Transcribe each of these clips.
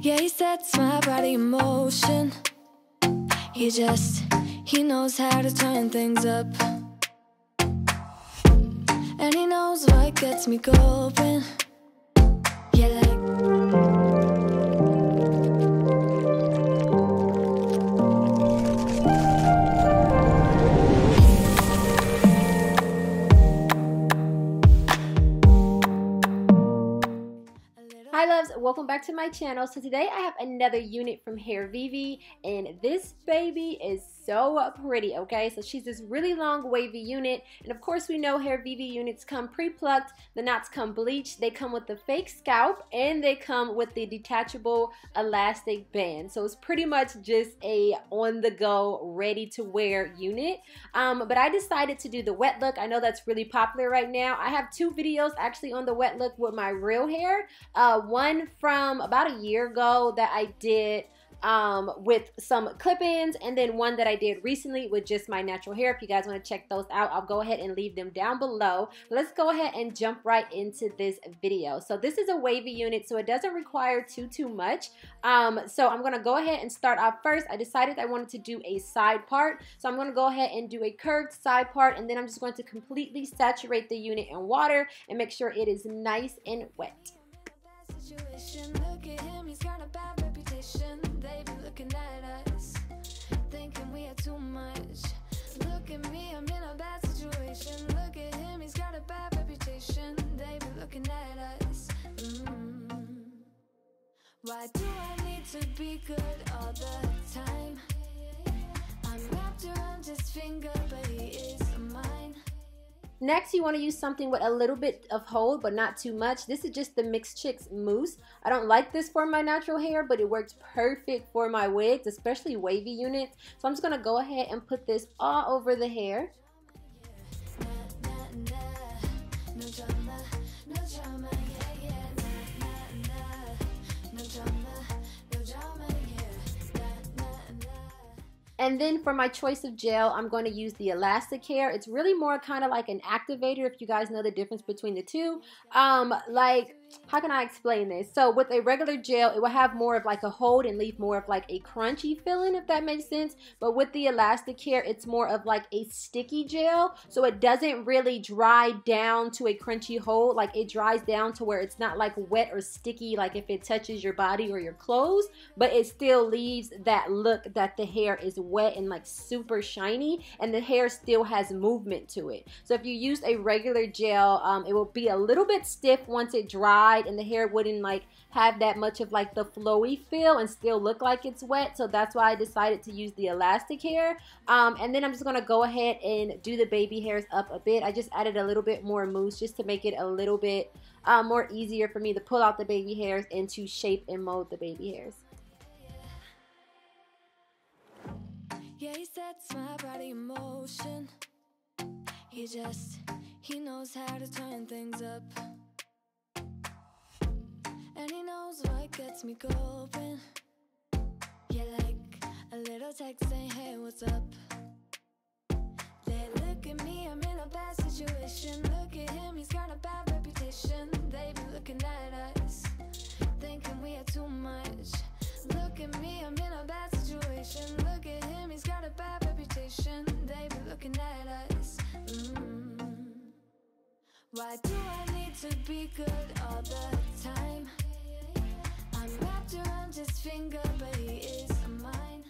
Yeah, he sets my body in motion. He knows how to turn things up. And he knows what gets me going. Yeah, like hi loves, welcome back to my channel. So today I have another unit from Hairvivi, and this baby is so pretty. Okay, so she's this really long wavy unit, and of course we know Hairvivi units come pre-plucked, the knots come bleached, they come with the fake scalp, and they come with the detachable elastic band. So it's pretty much just a on-the-go, ready-to-wear unit. But I decided to do the wet look. I know that's really popular right now. I have two videos actually on the wet look with my real hair. One from about a year ago that I did with some clip-ins, and then one that I did recently with just my natural hair. If you guys want to check those out, I'll go ahead and leave them down below. Let's go ahead and jump right into this video. So this is a wavy unit, so it doesn't require too much. So I'm going to go ahead and start off first. I decided I wanted to do a side part, so I'm going to go ahead and do a curved side part, and then I'm just going to completely saturate the unit in water and make sure it is nice and wet. Look at him, he's got a bad reputation. They be looking at us, thinking we are too much. Look at me, I'm in a bad situation. Look at him, he's got a bad reputation. They be looking at us. Why do I need to be good all the time? I'm wrapped around his finger, but he is mine. Next, you want to use something with a little bit of hold, but not too much. This is just the Mixed Chicks mousse. I don't like this for my natural hair, but it works perfect for my wigs, especially wavy units. So I'm just going to go ahead and put this all over the hair. And then for my choice of gel, I'm going to use the elastic hair. It's really more kind of like an activator, if you guys know the difference between the two. Like, how can I explain this? So with a regular gel, it will have more of like a hold and leave more of like a crunchy feeling, if that makes sense. But with the elastic hair, it's more of like a sticky gel. So it doesn't really dry down to a crunchy hold. Like, it dries down to where it's not like wet or sticky, like if it touches your body or your clothes, but it still leaves that look that the hair is wet and like super shiny, and the hair still has movement to it. So if you use a regular gel, it will be a little bit stiff once it dries, and the hair wouldn't like have that much of like the flowy feel and still look like it's wet. So that's why I decided to use the elastic hair. And then I'm just gonna go ahead and do the baby hairs up a bit. I just added a little bit more mousse just to make it a little bit more easier for me to pull out the baby hairs and to shape and mold the baby hairs. Yeah, he sets my body in motion. He knows how to turn things up. And he knows what gets me going. Yeah, like a little text saying, hey, what's up? They look at me, I'm in a bad situation. Look at him, he's got a bad reputation. They be looking at us, thinking we are too much. Look at me, I'm in a bad situation. Look at him, he's got a bad reputation. They be looking at us. Why do I need to be good all the time? I'm wrapped around his finger, but he is mine.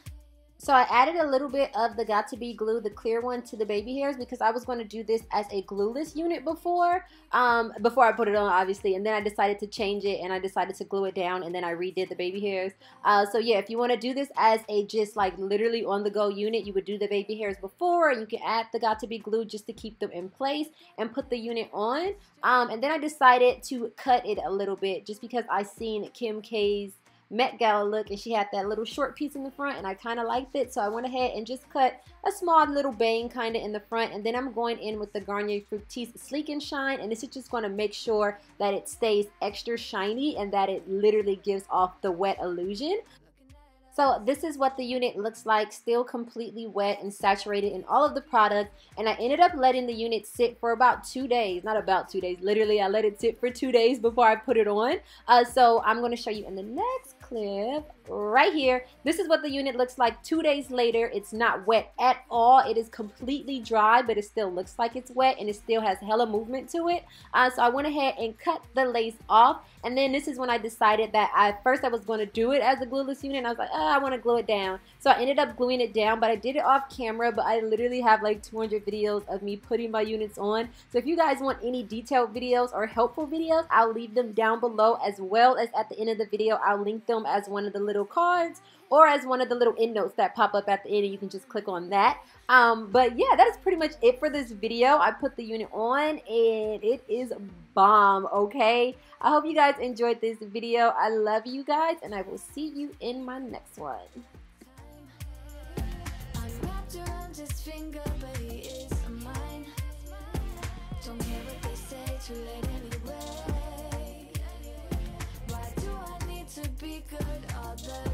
So I added a little bit of the Got To Be glue, the clear one, to the baby hairs because I was going to do this as a glueless unit before I put it on, obviously, and then I decided to change it and I decided to glue it down, and then I redid the baby hairs. So yeah, if you want to do this as a just like literally on the go unit, you would do the baby hairs before, and you can add the Got To Be glue just to keep them in place and put the unit on. And then I decided to cut it a little bit just because I seen Kim K's Met Gala look, and she had that little short piece in the front, and I kind of liked it, so I went ahead and just cut a small little bang kind of in the front. And then I'm going in with the Garnier Fructis Sleek and Shine, and this is just going to make sure that it stays extra shiny and that it literally gives off the wet illusion. So this is what the unit looks like, still completely wet and saturated in all of the product. And I ended up letting the unit sit for about 2 days. Not about 2 days, literally I let it sit for 2 days before I put it on. So I'm going to show you in the next clip right here. This is what the unit looks like 2 days later. It's not wet at all. It is completely dry, but it still looks like it's wet, and it still has hella movement to it. So I went ahead and cut the lace off, and then this is when I decided that at first I was going to do it as a glueless unit, and I was like, oh, I want to glue it down. So I ended up gluing it down, but I did it off camera, but I literally have like 200 videos of me putting my units on. So if you guys want any detailed videos or helpful videos, I'll leave them down below, as well as at the end of the video I'll link them as one of the little cards or as one of the little end notes that pop up at the end, and you can just click on that. But yeah, that is pretty much it for this video. I put the unit on and it is bomb, okay? I hope you guys enjoyed this video. I love you guys, and I will see you in my next one. I'm wrapped around his finger, but he is mine. Don't care what they say, too late anyway. Why do I need to be good all the